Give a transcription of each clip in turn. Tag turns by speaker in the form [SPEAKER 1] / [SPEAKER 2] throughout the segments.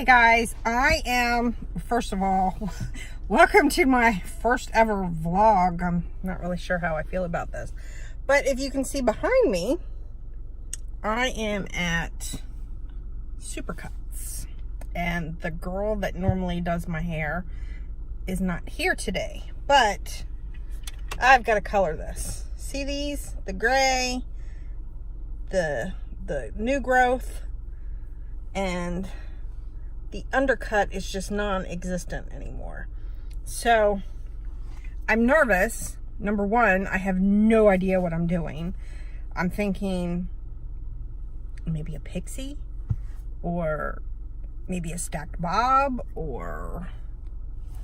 [SPEAKER 1] guys, I am, first of all, welcome to my first ever vlog. I'm not really sure how I feel about this, but if you can see behind me, I am at Supercuts, and the girl that normally does my hair is not here today, but I've got to color this. See these? The gray, the new growth, and the undercut is just non-existent anymore. So I'm nervous. Number one, I have no idea what I'm doing. I'm thinking maybe a pixie, or maybe a stacked bob, or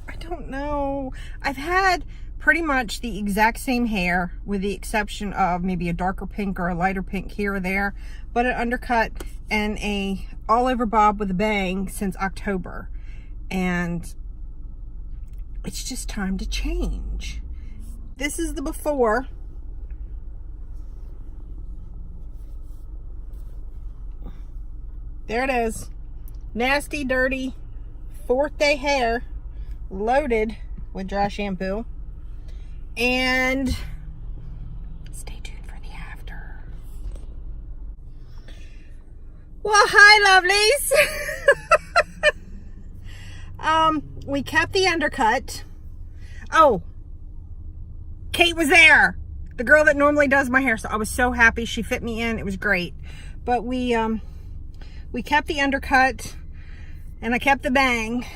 [SPEAKER 1] I don't know. I've had pretty much the exact same hair with the exception of maybe a darker pink or a lighter pink here or there, but an undercut and a all over bob with a bang since October. And it's just time to change. This is the before. There it is. Nasty, dirty, 4th day hair, loaded with dry shampoo. And stay tuned for the after. Well, hi, lovelies. We kept the undercut. Oh, Kate was there, the girl that normally does my hair, so I was so happy. She fit me in. It was great. But we kept the undercut and I kept the bang,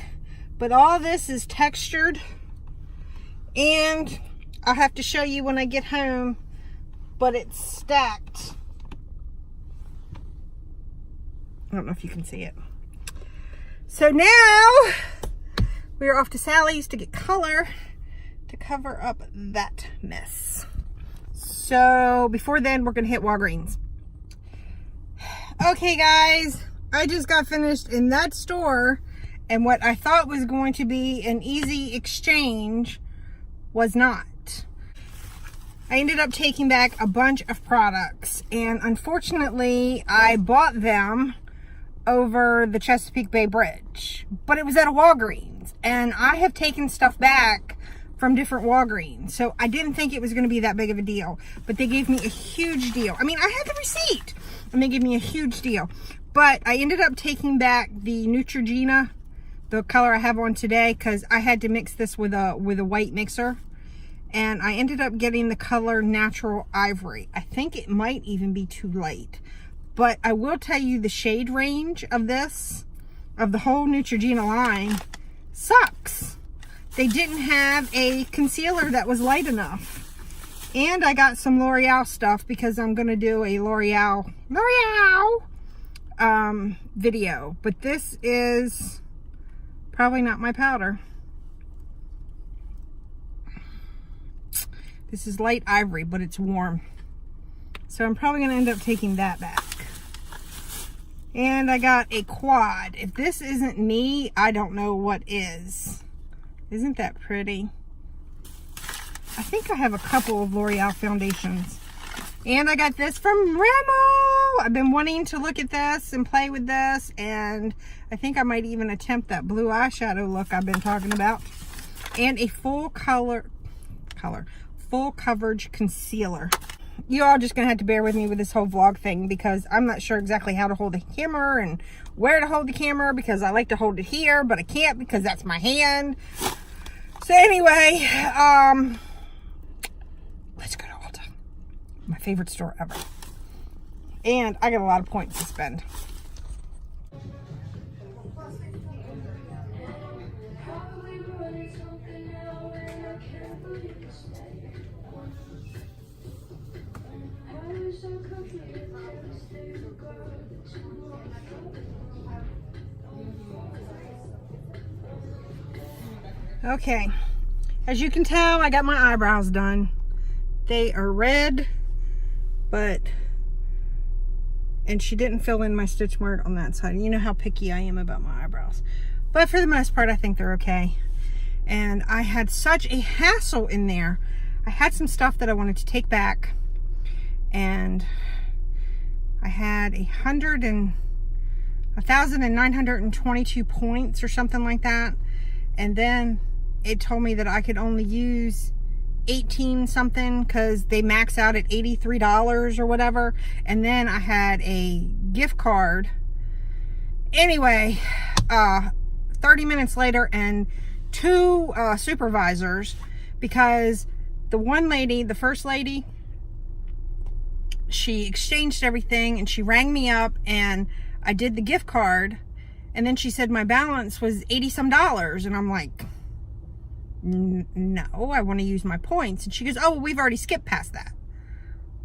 [SPEAKER 1] but all this is textured, and I'll have to show you when I get home, but it's stacked. I don't know if you can see it. So now we are off to Sally's to get color to cover up that mess. So before then, we're gonna hit Walgreens. Okay guys, I just got finished in that store, and what I thought was going to be an easy exchange was not. I ended up taking back a bunch of products, and unfortunately I bought them over the Chesapeake Bay Bridge, but it was at a Walgreens, and I have taken stuff back from different Walgreens, so I didn't think it was going to be that big of a deal, but they gave me a huge deal. I mean, I had the receipt, and they gave me a huge deal, but I ended up taking back the Neutrogena, the color I have on today, because I had to mix this with a white mixer, and I ended up getting the color Natural Ivory. I think it might even be too light, but I will tell you the shade range of this, of the whole Neutrogena line, sucks. They didn't have a concealer that was light enough. And I got some L'Oreal stuff because I'm going to do a L'Oreal video. But this is probably not my powder. This is light ivory, but it's warm. So I'm probably going to end up taking that back. And I got a quad. If this isn't me, I don't know what is. Isn't that pretty? I think I have a couple of L'Oreal foundations. And I got this from Rimmel. I've been wanting to look at this and play with this, and I think I might even attempt that blue eyeshadow look I've been talking about. And a full coverage concealer. You all just gonna have to bear with me with this whole vlog thing, because I'm not sure exactly how to hold the camera and where to hold the camera, because I like to hold it here, but I can't because that's my hand. So anyway, let's go to Ulta, my favorite store ever. And I got a lot of points to spend. Okay, as you can tell, I got my eyebrows done. They are red, and she didn't fill in my stitch mark on that side. You know how picky I am about my eyebrows. But for the most part, I think they're okay. And I had such a hassle in there. I had some stuff that I wanted to take back, and I had 1,922 points or something like that. And then it told me that I could only use 18 something because they max out at $83 or whatever. And then I had a gift card. Anyway, 30 minutes later, and two supervisors, because the one lady, the first lady, she exchanged everything and she rang me up and I did the gift card, and then she said my balance was $80 some, and I'm like, no, I want to use my points. And she goes, oh, well, we've already skipped past that.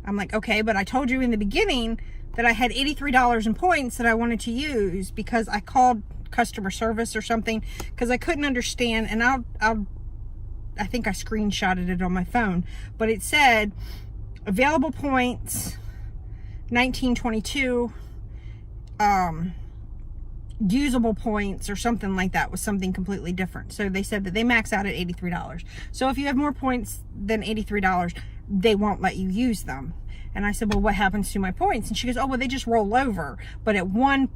[SPEAKER 1] I'm like, okay, but I told you in the beginning that I had $83 in points that I wanted to use, because I called customer service or something because I couldn't understand. And I think I screenshotted it on my phone, but it said available points 1922, usable points or something like that, was something completely different. So they said that they max out at $83. So if you have more points than $83, they won't let you use them. And I said, well, what happens to my points? And she goes, oh, well, they just roll over, but at one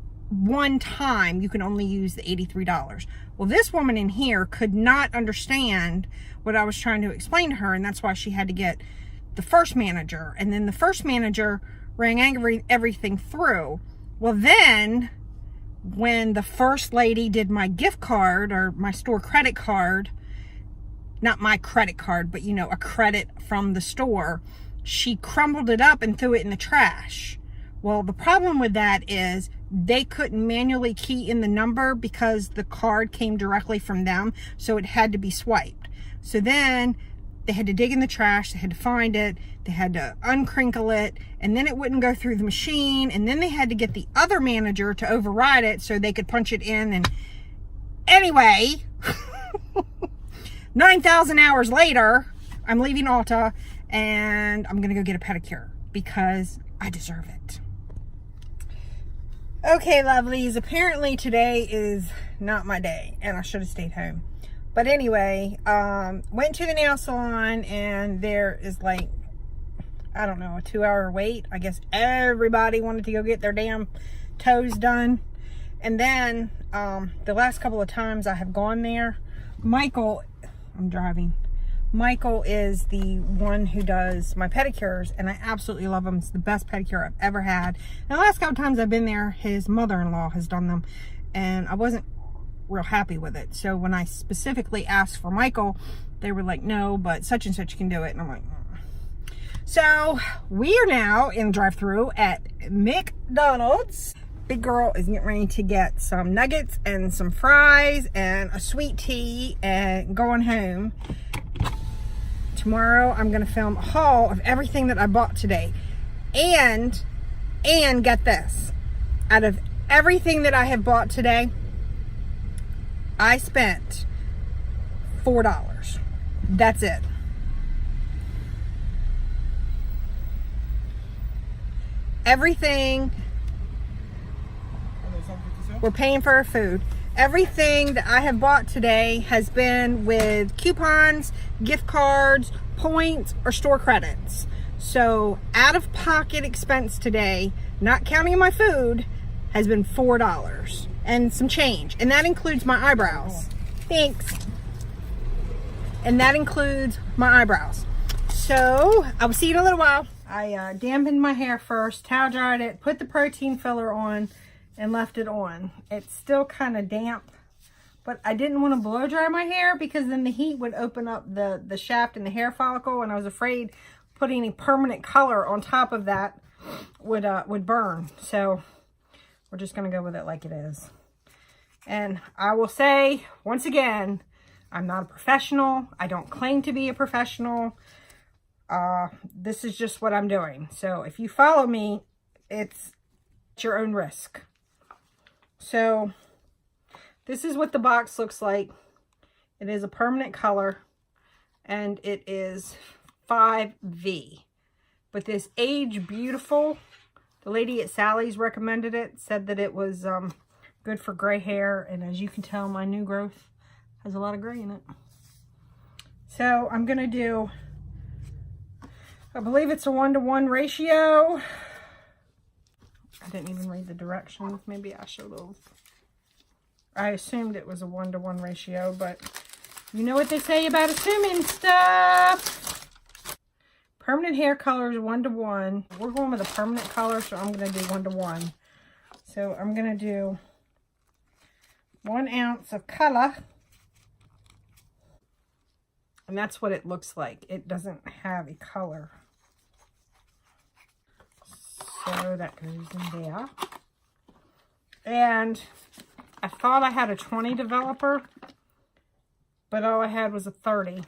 [SPEAKER 1] time you can only use the $83. Well, this woman in here could not understand what I was trying to explain to her, and that's why she had to get the first manager, and then the first manager rang everything through. Well, then when the first lady did my gift card, or my store credit card, not my credit card, but you know, a credit from the store, she crumbled it up and threw it in the trash. Well, the problem with that is they couldn't manually key in the number because the card came directly from them, so it had to be swiped. So then they had to dig in the trash, they had to find it, they had to uncrinkle it, and then it wouldn't go through the machine, and then they had to get the other manager to override it so they could punch it in. And anyway, 9,000 hours later, I'm leaving Ulta, and I'm gonna go get a pedicure because I deserve it. Okay, lovelies, apparently today is not my day, and I should have stayed home. But anyway, went to the nail salon, and there is like, I don't know, a 2-hour wait. I guess everybody wanted to go get their damn toes done. And then the last couple of times I have gone there, Michael, I'm driving. Michael is the one who does my pedicures, and I absolutely love him. It's the best pedicure I've ever had. And the last couple times I've been there, his mother-in-law has done them, and I wasn't real happy with it. So when I specifically asked for Michael, they were like, no, but such and such can do it. And I'm like, So we are now in drive-thru at McDonald's. Big girl is getting ready to get some nuggets and some fries and a sweet tea and going home. Tomorrow I'm going to film a haul of everything that I bought today. And get this, out of everything that I have bought today, I spent $4. That's it. Everything, we're paying for our food. Everything that I have bought today has been with coupons, gift cards, points, or store credits. So out-of-pocket expense today, not counting my food, has been $4 and some change. And that includes my eyebrows. Thanks. And that includes my eyebrows. So I will see you in a little while. I dampened my hair first, towel dried it, put the protein filler on, and left it on. It's still kind of damp, but I didn't want to blow dry my hair because then the heat would open up the shaft and the hair follicle, and I was afraid putting any permanent color on top of that would burn. So we're just going to go with it like it is. And I will say, once again, I'm not a professional. I don't claim to be a professional. This is just what I'm doing. So if you follow me, it's at your own risk. So this is what the box looks like. It is a permanent color, and it is 5V. But this Age Beautiful, the lady at Sally's recommended it, said that it was good for gray hair, and as you can tell, my new growth has a lot of gray in it. So I'm gonna do, I believe it's a 1-to-1 ratio. I didn't even read the directions. Maybe I should have. I assumed it was a 1-to-1 ratio, but you know what they say about assuming stuff. Permanent hair color is 1-to-1. We're going with a permanent color, so I'm going to do 1-to-1. So I'm going to do 1 ounce of color. And that's what it looks like. It doesn't have a color. So that goes in there. And I thought I had a 20 developer, but all I had was a 30.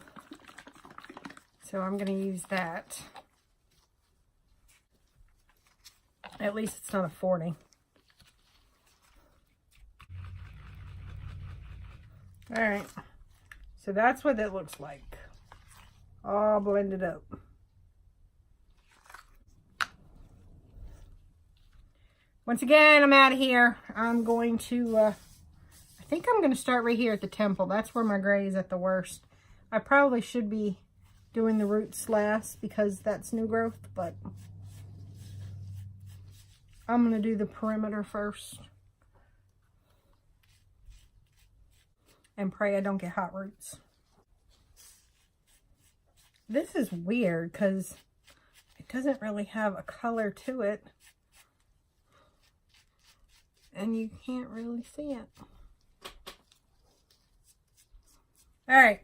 [SPEAKER 1] So I'm going to use that. At least it's not a 40. All right. So that's what it looks like. All blended up. Once again, I'm out of here. I'm going to, I think I'm going to start right here at the temple. That's where my gray is at the worst. I probably should be doing the roots last because that's new growth, but I'm going to do the perimeter first. And pray I don't get hot roots. This is weird because it doesn't really have a color to it. And you can't really see it. All right.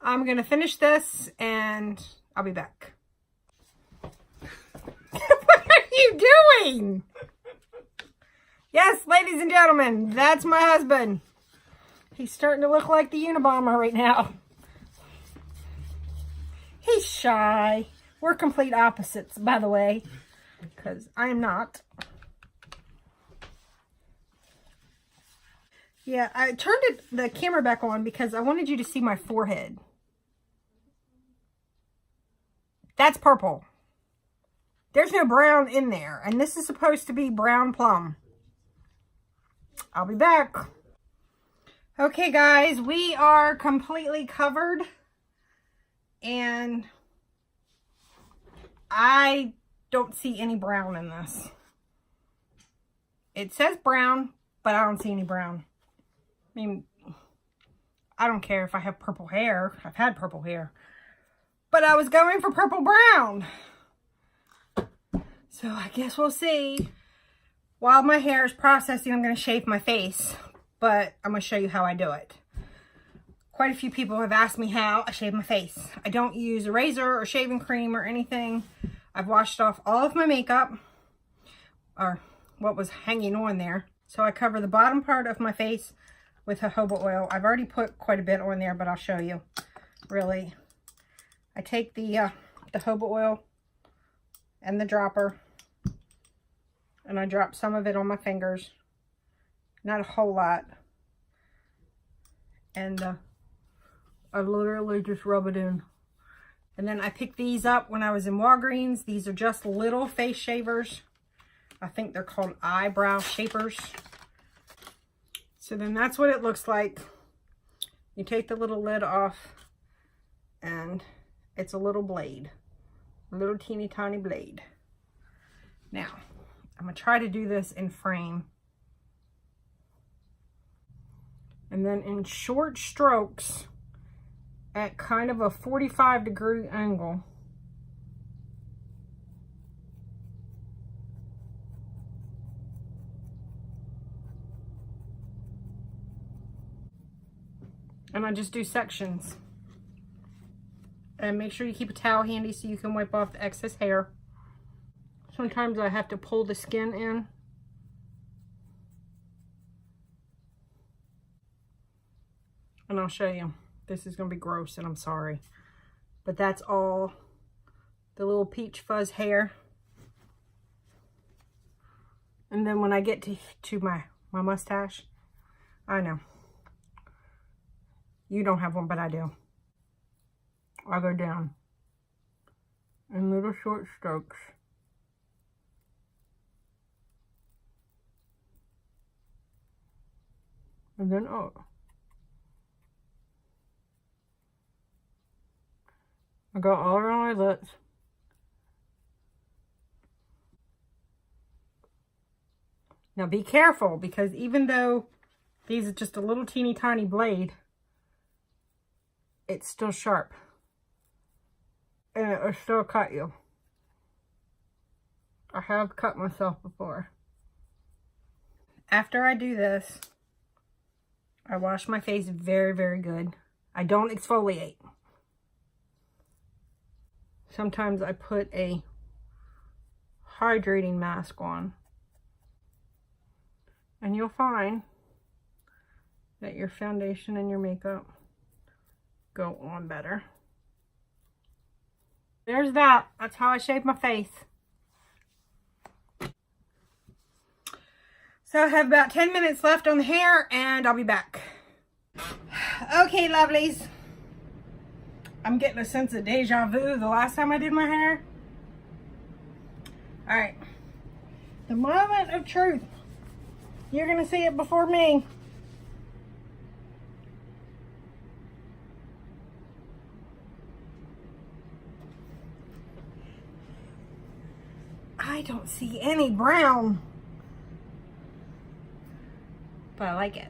[SPEAKER 1] I'm going to finish this and I'll be back. What are you doing? Yes, ladies and gentlemen, that's my husband. He's starting to look like the Unabomber right now. He's shy. We're complete opposites, by the way, because I am not. Yeah, I turned the camera back on because I wanted you to see my forehead. That's purple. There's no brown in there, and this is supposed to be brown plum. I'll be back. Okay, guys, we are completely covered, and I don't see any brown in this. It says brown, but I don't see any brown. I mean, I don't care if I have purple hair. I've had purple hair. But I was going for purple brown. So I guess we'll see. While my hair is processing, I'm going to shave my face. But I'm going to show you how I do it. Quite a few people have asked me how I shave my face. I don't use a razor or shaving cream or anything. I've washed off all of my makeup. Or what was hanging on there. So I cover the bottom part of my face with jojoba oil. I've already put quite a bit on there, but I'll show you. Really, I take the jojoba oil and the dropper, and I drop some of it on my fingers. Not a whole lot. And I literally just rub it in. And then I picked these up when I was in Walgreens. These are just little face shavers. I think they're called eyebrow shapers. So then that's what it looks like. You take the little lid off and it's a little blade. A little teeny tiny blade. Now, I'm going to try to do this in frame. And then in short strokes at kind of a 45-degree angle. And I just do sections. And make sure you keep a towel handy so you can wipe off the excess hair. Sometimes I have to pull the skin in. And I'll show you. This is going to be gross and I'm sorry. But that's all the little peach fuzz hair. And then when I get to my mustache, I know. You don't have one, but I do. I go down in little short strokes. And then up. I go all around my lips. Now be careful, because even though these are just a little teeny tiny blade, it's still sharp. And it will still cut you. I have cut myself before. After I do this, I wash my face very, very good. I don't exfoliate. Sometimes I put a hydrating mask on. And you'll find that your foundation and your makeup go on better. There's that. That's how I shave my face. So I have about 10 minutes left on the hair and I'll be back. Okay, lovelies. I'm getting a sense of deja vu the last time I did my hair. Alright. The moment of truth. You're going to see it before me. I don't see any brown. But I like it.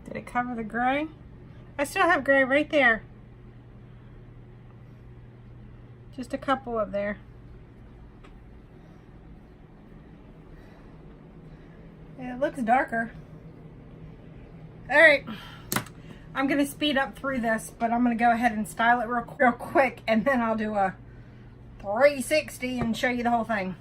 [SPEAKER 1] Did it cover the gray? I still have gray right there. Just a couple up there. Yeah, it looks darker. Alright, I'm going to speed up through this, but I'm going to go ahead and style it real quick, and then I'll do a 360 and show you the whole thing.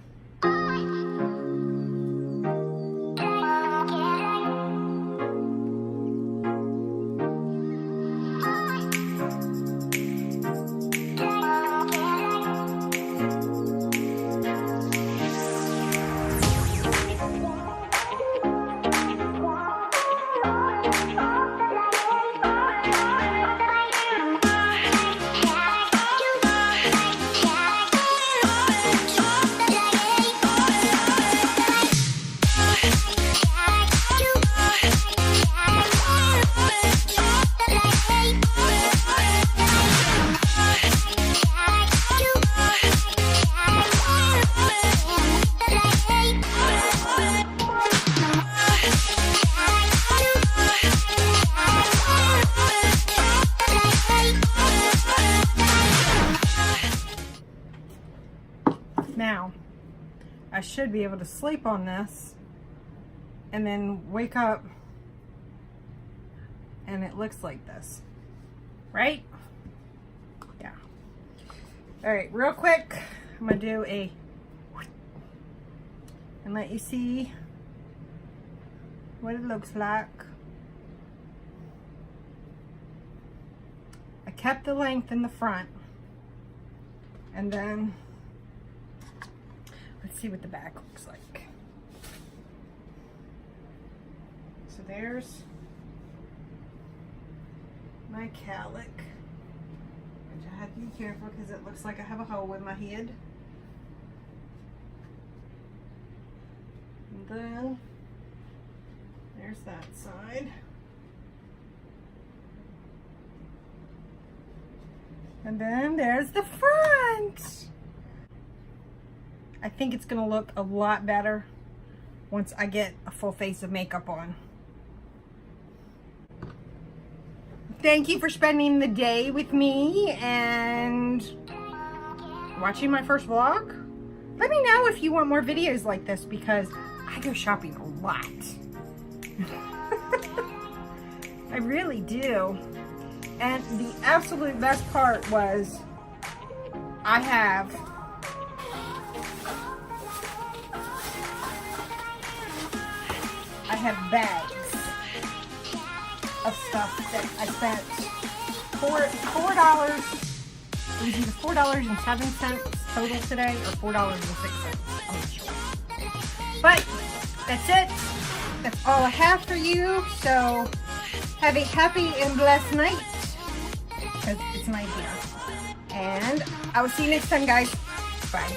[SPEAKER 1] Now, I should be able to sleep on this and then wake up and it looks like this, right? Yeah. All right, real quick, I'm gonna do a and let you see what it looks like. I kept the length in the front, and then let's see what the back looks like. So there's my cowlick, which I have to be careful because it looks like I have a hole in my head. And then there's that side. And then there's the front. I think it's gonna look a lot better once I get a full face of makeup on. Thank you for spending the day with me and watching my first vlog. Let me know if you want more videos like this because I go shopping a lot. I really do. And the absolute best part was I have bags of stuff that I spent $4. It was either $4.07 total today or $4.06. I'm not sure. But that's it. That's all I have for you. So have a happy and blessed night. Because it's night here. And I will see you next time, guys. Bye.